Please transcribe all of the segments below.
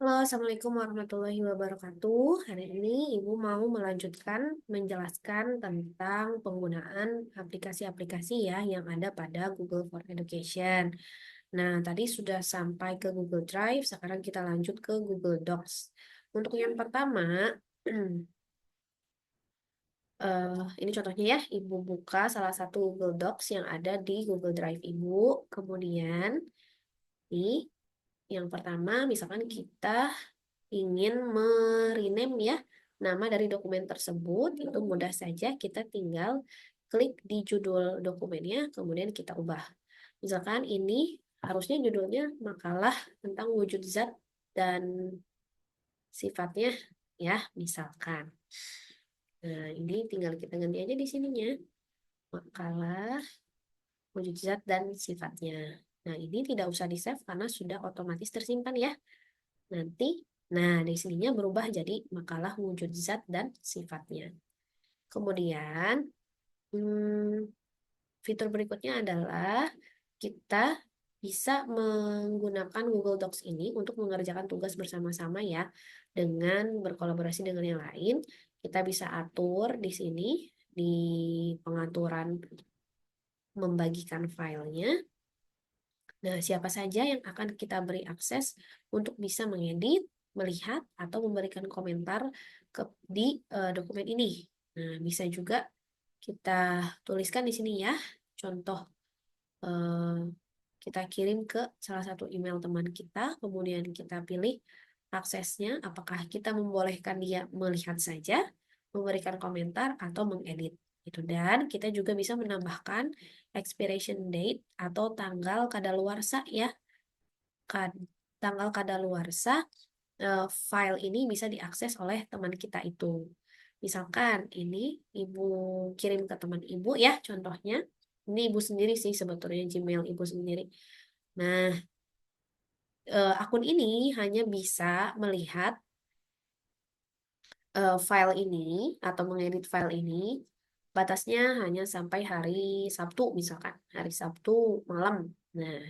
Halo, Assalamualaikum warahmatullahi wabarakatuh. Hari ini Ibu mau melanjutkan menjelaskan tentang penggunaan aplikasi-aplikasi ya yang ada pada Google for Education. Nah, tadi sudah sampai ke Google Drive, sekarang kita lanjut ke Google Docs. Untuk yang pertama, ini contohnya ya, Ibu buka salah satu Google Docs yang ada di Google Drive Ibu. Kemudian, di yang pertama, misalkan kita ingin merename ya nama dari dokumen tersebut, itu mudah saja kita tinggal klik di judul dokumennya, kemudian kita ubah. Misalkan ini harusnya judulnya makalah tentang wujud zat dan sifatnya ya, misalkan. Nah, ini tinggal kita ganti aja di sininya. Makalah wujud zat dan sifatnya. Nah, ini tidak usah di-save karena sudah otomatis tersimpan ya. Nanti, nah di sininya berubah jadi makalah wujud zat dan sifatnya. Kemudian, hmm, fitur berikutnya adalah kita bisa menggunakan Google Docs ini untuk mengerjakan tugas bersama-sama ya, dengan berkolaborasi dengan yang lain. Kita bisa atur di sini di pengaturan membagikan filenya. Nah, siapa saja yang akan kita beri akses untuk bisa mengedit, melihat, atau memberikan komentar di dokumen ini. Nah, bisa juga kita tuliskan di sini ya, contoh eh, kita kirim ke salah satu email teman kita, kemudian kita pilih aksesnya, apakah kita membolehkan dia melihat saja, memberikan komentar, atau mengedit. Itu. Dan kita juga bisa menambahkan expiration date atau tanggal kadaluarsa ya. Kad- Tanggal kadaluarsa file ini bisa diakses oleh teman kita itu. Misalkan ini ibu kirim ke teman ibu ya contohnya. Ini ibu sendiri sih sebetulnya Gmail ibu sendiri. Nah, akun ini hanya bisa melihat file ini atau mengedit file ini. Batasnya hanya sampai hari Sabtu misalkan, hari Sabtu malam. Nah,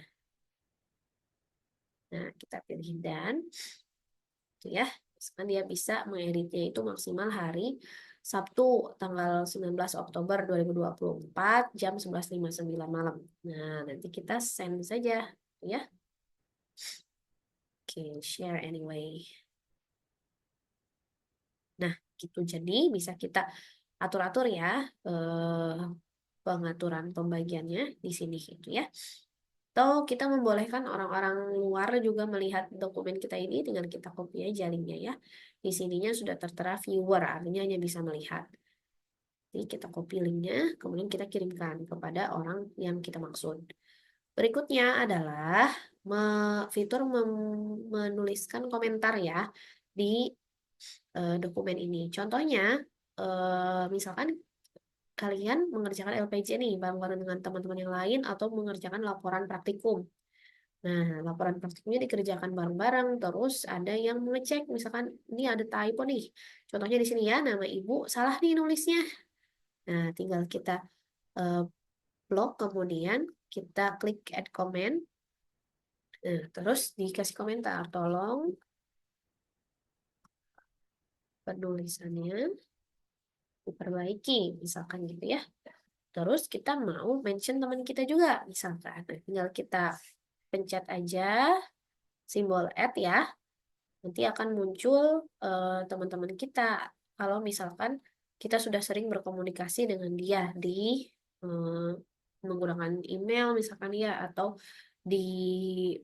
kita pilih dan gitu ya. Misalkan dia bisa mengeditnya itu maksimal hari Sabtu tanggal 19 Oktober 2024 jam 11.59 malam. Nah, nanti kita send saja ya. Oke, share anyway. Nah, gitu. Jadi bisa kita atur-atur ya pengaturan pembagiannya di sini gitu ya. Atau kita membolehkan orang-orang luar juga melihat dokumen kita ini dengan kita copy aja linknya ya. Di sininya sudah tertera viewer, artinya hanya bisa melihat. Jadi kita copy linknya, kemudian kita kirimkan kepada orang yang kita maksud. Berikutnya adalah fitur menuliskan komentar ya di dokumen ini. Contohnya, misalkan kalian mengerjakan LPJ nih bareng-bareng dengan teman-teman yang lain atau mengerjakan laporan praktikum. Nah, laporan praktikumnya dikerjakan bareng-bareng, terus ada yang mengecek, misalkan ini ada typo nih. Contohnya di sini ya, nama ibu salah nih nulisnya. Nah, tinggal kita eh, blok, kemudian kita klik add comment. Nah, terus dikasih komentar, tolong penulisannya diperbaiki, misalkan gitu ya. Terus kita mau mention teman kita juga, misalkan. Nah, tinggal kita pencet aja simbol add ya. Nanti akan muncul teman-teman kita. Kalau misalkan kita sudah sering berkomunikasi dengan dia di eh, menggunakan email misalkan ya atau di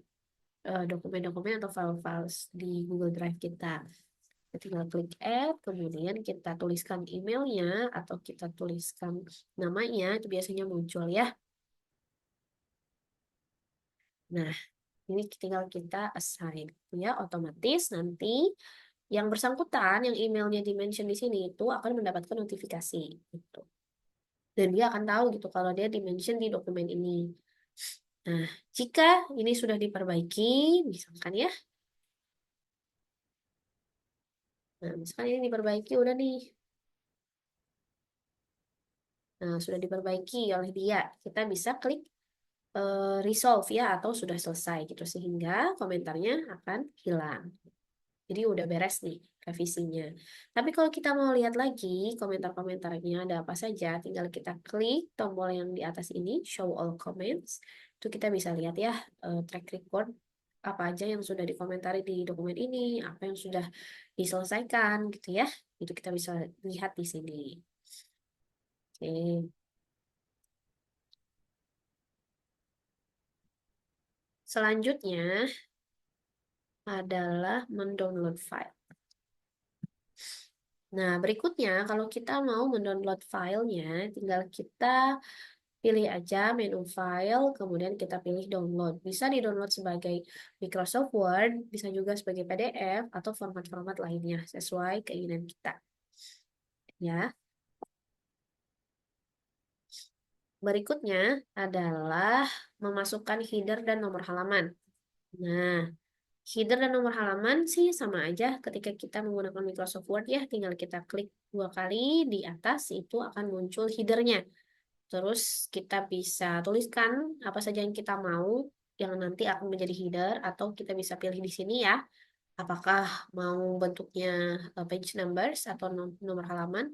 dokumen-dokumen atau file-files di Google Drive kita. Kita tinggal klik add, kemudian kita tuliskan emailnya atau kita tuliskan namanya, itu biasanya muncul ya. Nah, ini tinggal kita assign ya, otomatis nanti yang bersangkutan, yang emailnya di-mention di sini itu akan mendapatkan notifikasi gitu. Dan dia akan tahu gitu kalau dia di-mention di dokumen ini. Nah, jika ini sudah diperbaiki, misalkan ya, nah misalkan ini diperbaiki udah nih. Nah, sudah diperbaiki oleh dia. Kita bisa klik resolve ya atau sudah selesai gitu sehingga komentarnya akan hilang. Jadi udah beres nih revisinya. Tapi kalau kita mau lihat lagi komentar-komentarnya ada apa saja, tinggal kita klik tombol yang di atas ini, Show All Comments. Itu kita bisa lihat ya track record apa aja yang sudah dikomentari di dokumen ini, apa yang sudah diselesaikan gitu ya. Itu kita bisa lihat di sini. Oke. Selanjutnya adalah mendownload file. Nah, berikutnya kalau kita mau mendownload filenya, tinggal kita pilih aja menu file, kemudian kita pilih download. Bisa di-download sebagai Microsoft Word, bisa juga sebagai PDF atau format-format lainnya sesuai keinginan kita. Ya. Berikutnya adalah memasukkan header dan nomor halaman. Nah, header dan nomor halaman sih sama aja ketika kita menggunakan Microsoft Word ya, tinggal kita klik 2 kali di atas itu akan muncul headernya. Terus kita bisa tuliskan apa saja yang kita mau yang nanti akan menjadi header atau kita bisa pilih di sini ya. Apakah mau bentuknya page numbers atau nomor halaman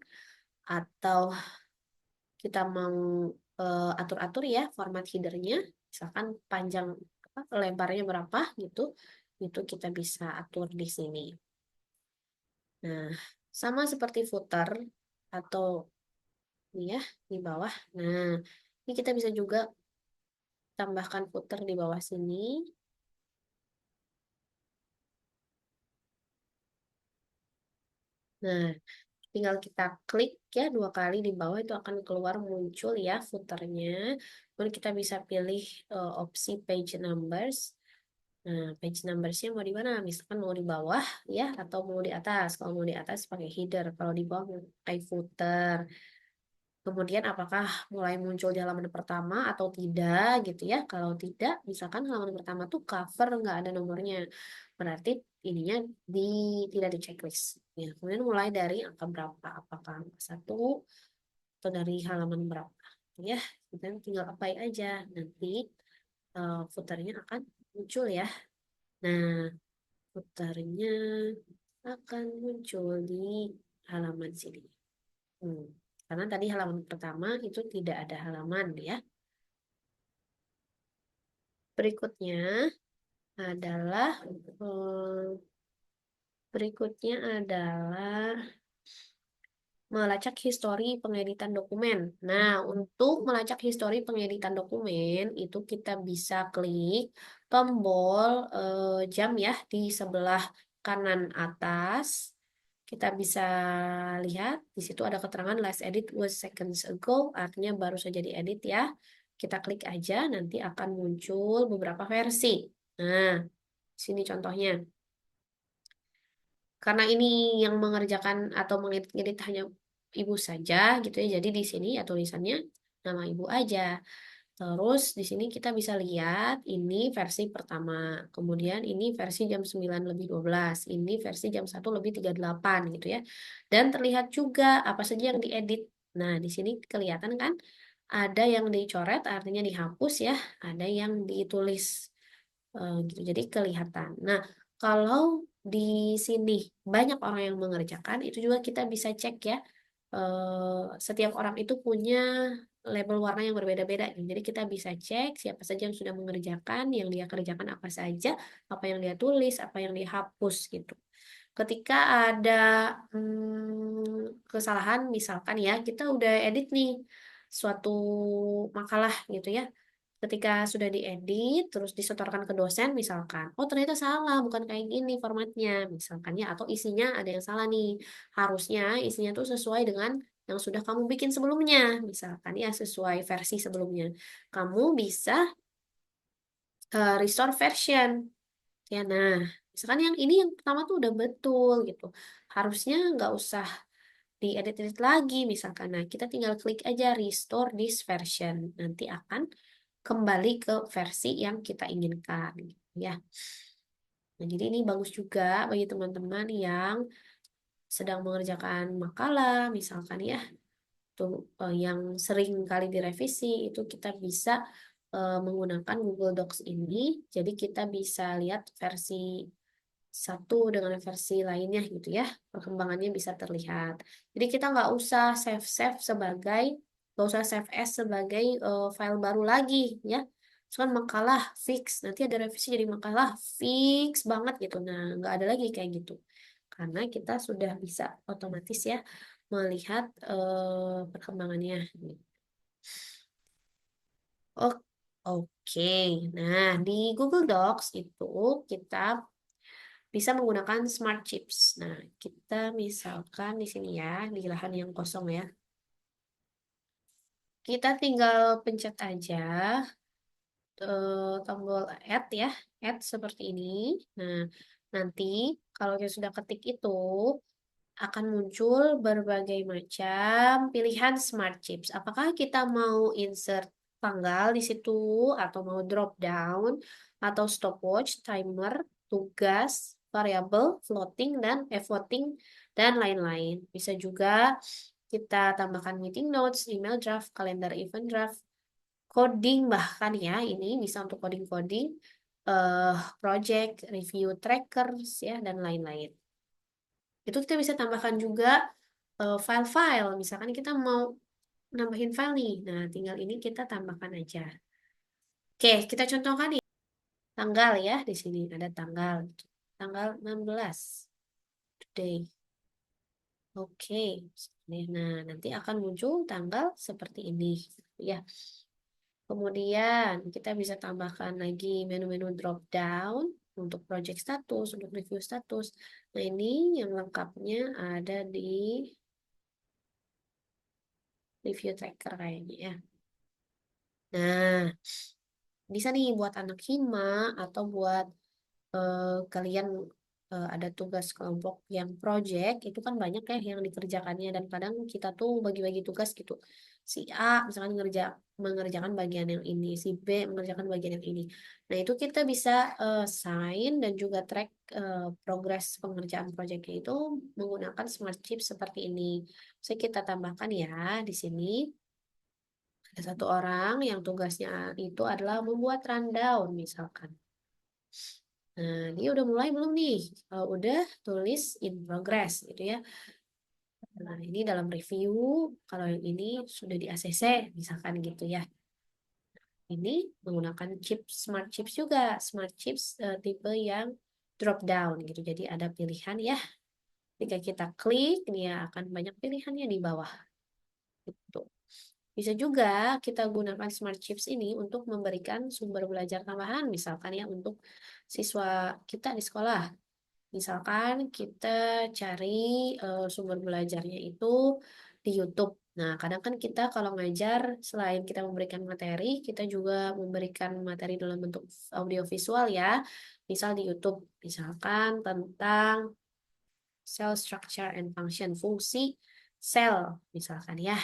atau kita mau atur-atur ya format headernya, misalkan panjang lebarnya berapa gitu, itu kita bisa atur di sini. Nah, sama seperti footer atau ini ya di bawah. Nah, ini kita bisa juga tambahkan footer di bawah sini. Nah, tinggal kita klik ya 2 kali di bawah itu akan keluar muncul ya footernya. Kemudian kita bisa pilih opsi page numbers. Nah, page numbersnya mau di mana? Misalkan mau di bawah ya atau mau di atas. Kalau mau di atas pakai header, kalau di bawah mau pakai footer. Kemudian apakah mulai muncul di halaman pertama atau tidak gitu ya. Kalau tidak, misalkan halaman pertama tuh cover nggak ada nomornya. Berarti ininya di tidak di checklist. Ya, kemudian mulai dari angka berapa? Apakah angka 1 atau dari halaman berapa? Ya, kita tinggal apply aja. Nanti footernya akan muncul ya. Nah, footernya akan muncul di halaman sini. Hmm. Karena tadi halaman pertama itu tidak ada halaman ya. Berikutnya adalah melacak histori pengeditan dokumen. Nah, untuk melacak histori pengeditan dokumen itu kita bisa klik tombol jam ya di sebelah kanan atas. Kita bisa lihat di situ ada keterangan last edit was seconds ago, artinya baru saja diedit ya. Kita klik aja, nanti akan muncul beberapa versi. Nah, sini contohnya. Karena ini yang mengerjakan atau mengedit hanya ibu saja gitu ya. Jadi di sini ya tulisannya nama ibu aja. Terus di sini kita bisa lihat ini versi pertama. Kemudian ini versi jam 9 lebih 12. Ini versi jam 1 lebih 38 gitu ya. Dan terlihat juga apa saja yang diedit. Nah, di sini kelihatan kan ada yang dicoret artinya dihapus ya, ada yang ditulis gitu. Jadi kelihatan. Nah, kalau di sini banyak orang yang mengerjakan, itu juga kita bisa cek ya. Setiap orang itu punya label warna yang berbeda-beda. Jadi kita bisa cek siapa saja yang sudah mengerjakan, yang dia kerjakan apa saja, apa yang dia tulis, apa yang dihapus gitu. Ketika ada kesalahan, misalkan ya, kita udah edit nih suatu makalah gitu ya. Ketika sudah diedit, terus disetorkan ke dosen, misalkan, oh ternyata salah, bukan kayak gini formatnya, misalkan ya, atau isinya ada yang salah nih. Harusnya isinya tuh sesuai dengan yang sudah kamu bikin sebelumnya, misalkan ya, sesuai versi sebelumnya. Kamu bisa restore version. Ya, nah, misalkan yang ini yang pertama tuh udah betul gitu. Harusnya nggak usah diedit-edit lagi, misalkan. Nah, kita tinggal klik aja restore this version. Nanti akan kembali ke versi yang kita inginkan ya. Nah, jadi ini bagus juga bagi teman-teman yang sedang mengerjakan makalah misalkan ya, tuh yang sering kali direvisi itu kita bisa menggunakan Google Docs ini. Jadi kita bisa lihat versi satu dengan versi lainnya gitu ya. Perkembangannya bisa terlihat. Jadi kita nggak usah save as sebagai file baru lagi ya. Misalkan makalah fix, nanti ada revisi jadi makalah fix banget gitu. Nah, nggak ada lagi kayak gitu. Karena kita sudah bisa otomatis ya melihat perkembangannya. Oh, oke. Nah, di Google Docs itu kita bisa menggunakan Smart Chips. Nah, kita misalkan di sini ya, di lahan yang kosong ya. Kita tinggal pencet aja tombol add ya, add seperti ini. Nah, nanti kalau kita sudah ketik itu, akan muncul berbagai macam pilihan smart chips. Apakah kita mau insert tanggal di situ, atau mau drop down, atau stopwatch, timer, tugas, variabel, floating, dan voting, dan lain-lain. Bisa juga kita tambahkan meeting notes, email draft, kalender event draft, coding bahkan ya, ini bisa untuk coding-coding, project, review trackers, ya, dan lain-lain. Itu kita bisa tambahkan juga file-file. Misalkan kita mau nambahin file nih. Nah, tinggal ini kita tambahkan aja. Oke, kita contohkan nih. Tanggal ya, di sini ada tanggal. Tanggal 16. Today. Oke. Nah, nanti akan muncul tanggal seperti ini. Ya. Kemudian kita bisa tambahkan lagi menu-menu drop down untuk project status, untuk review status. Nah, ini yang lengkapnya ada di review tracker kayaknya ya. Nah, bisa nih buat anak hima atau buat kalian ada tugas kelompok yang project, itu kan banyak ya yang dikerjakannya, dan kadang kita tuh bagi-bagi tugas gitu. Si A misalkan mengerjakan bagian yang ini, si B mengerjakan bagian yang ini. Nah, itu kita bisa sign dan juga track progres pengerjaan projectnya itu menggunakan smart chip seperti ini. Saya kita tambahkan ya di sini. Ada satu orang yang tugasnya itu adalah membuat rundown misalkan. Nah, dia udah mulai belum nih? Kalau udah, tulis in progress gitu ya. Nah, ini dalam review, kalau yang ini sudah di ACC misalkan gitu ya. Ini menggunakan chip smart chips juga, smart chips tipe yang drop down gitu. Jadi ada pilihan ya. Jika kita klik, dia akan banyak pilihannya di bawah. Gitu. Bisa juga kita gunakan smart chips ini untuk memberikan sumber belajar tambahan, misalkan ya untuk siswa kita di sekolah. Misalkan kita cari sumber belajarnya itu di YouTube. Nah, kadang kan kita kalau ngajar, selain kita memberikan materi, kita juga memberikan materi dalam bentuk audio visual ya. Misal di YouTube, misalkan tentang cell structure and function, fungsi sel, misalkan ya.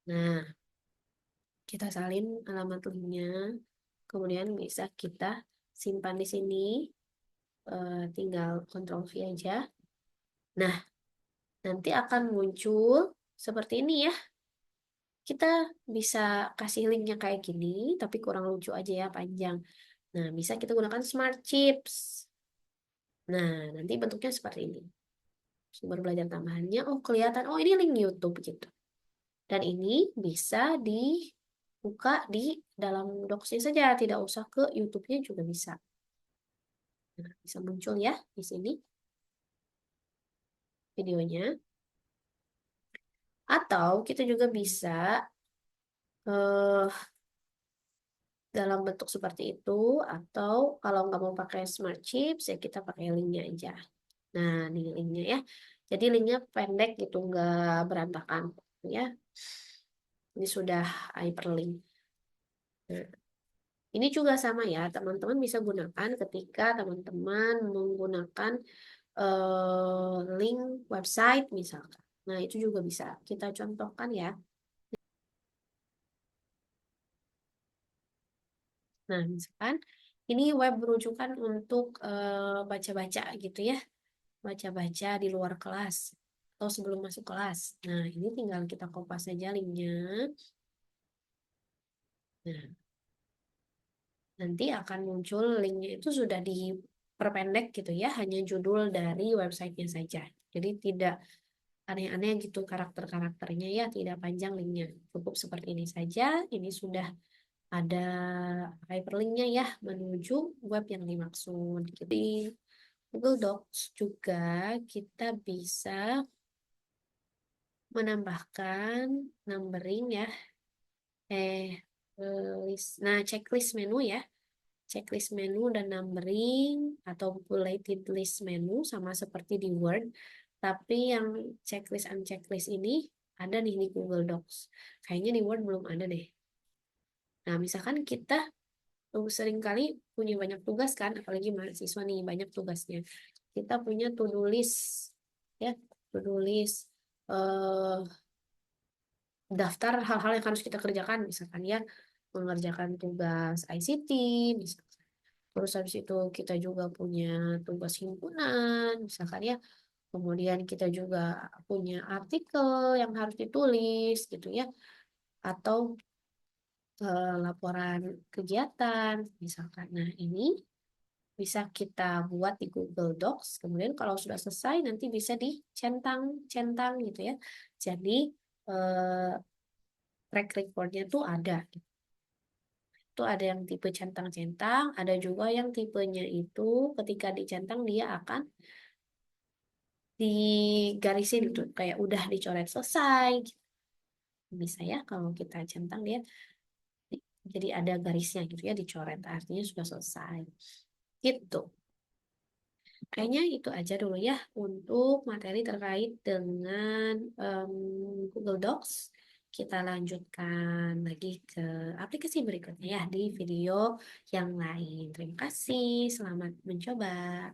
Nah, kita salin alamat linknya, kemudian bisa kita simpan di sini, tinggal Ctrl V aja. Nah, nanti akan muncul seperti ini ya. Kita bisa kasih linknya kayak gini, tapi kurang lucu aja ya, panjang. Nah, bisa kita gunakan Smart Chips. Nah, nanti bentuknya seperti ini. Sumber belajar tambahannya, oh kelihatan, oh ini link YouTube gitu. Dan ini bisa dibuka di dalam docs saja, tidak usah ke YouTube-nya juga bisa. Nah, bisa muncul ya di sini videonya. Atau kita juga bisa eh, dalam bentuk seperti itu, atau kalau nggak mau pakai smart chips ya kita pakai linknya aja. Nah, ini linknya ya. Jadi linknya pendek gitu, nggak berantakan ya. Ini sudah hyperlink. Nah, ini juga sama ya, teman-teman bisa gunakan ketika teman-teman menggunakan link website misalkan. Nah, itu juga bisa kita contohkan ya. Nah, misalkan ini web rujukan untuk baca-baca gitu ya. Baca-baca di luar kelas atau sebelum masuk kelas. Nah, ini tinggal kita kopas saja linknya. Nah, nanti akan muncul linknya itu sudah di perpendek gitu ya, hanya judul dari websitenya saja. Jadi tidak aneh-aneh gitu karakter-karakternya ya, tidak panjang linknya. Cukup seperti ini saja. Ini sudah ada hyperlinknya ya menuju web yang dimaksud. Jadi Google Docs juga kita bisa menambahkan numbering ya, eh nah checklist menu ya, checklist menu dan numbering atau bulleted list menu sama seperti di Word, tapi yang checklist unchecklist ini ada nih di Google Docs. Kayaknya di Word belum ada deh. Nah, misalkan kita seringkali punya banyak tugas kan, apalagi mahasiswa nih banyak tugasnya. Kita punya to-do list ya, to-do list eh, daftar hal-hal yang harus kita kerjakan misalkan ya, mengerjakan tugas ICT misalkan. Terus habis itu kita juga punya tugas himpunan misalkan ya. Kemudian kita juga punya artikel yang harus ditulis gitu ya, atau laporan kegiatan misalkan. Nah, ini bisa kita buat di Google Docs. Kemudian kalau sudah selesai nanti bisa dicentang-centang gitu ya. Jadi eh, track recordnya tuh ada. Itu ada yang tipe centang-centang, ada juga yang tipenya itu ketika dicentang dia akan digarisin gitu, kayak udah dicoret selesai. Gitu. Bisa ya kalau kita centang dia jadi ada garisnya gitu ya, dicoret artinya sudah selesai. Gitu. Kayaknya itu aja dulu ya untuk materi terkait dengan Google Docs. Kita lanjutkan lagi ke aplikasi berikutnya ya di video yang lain. Terima kasih, selamat mencoba.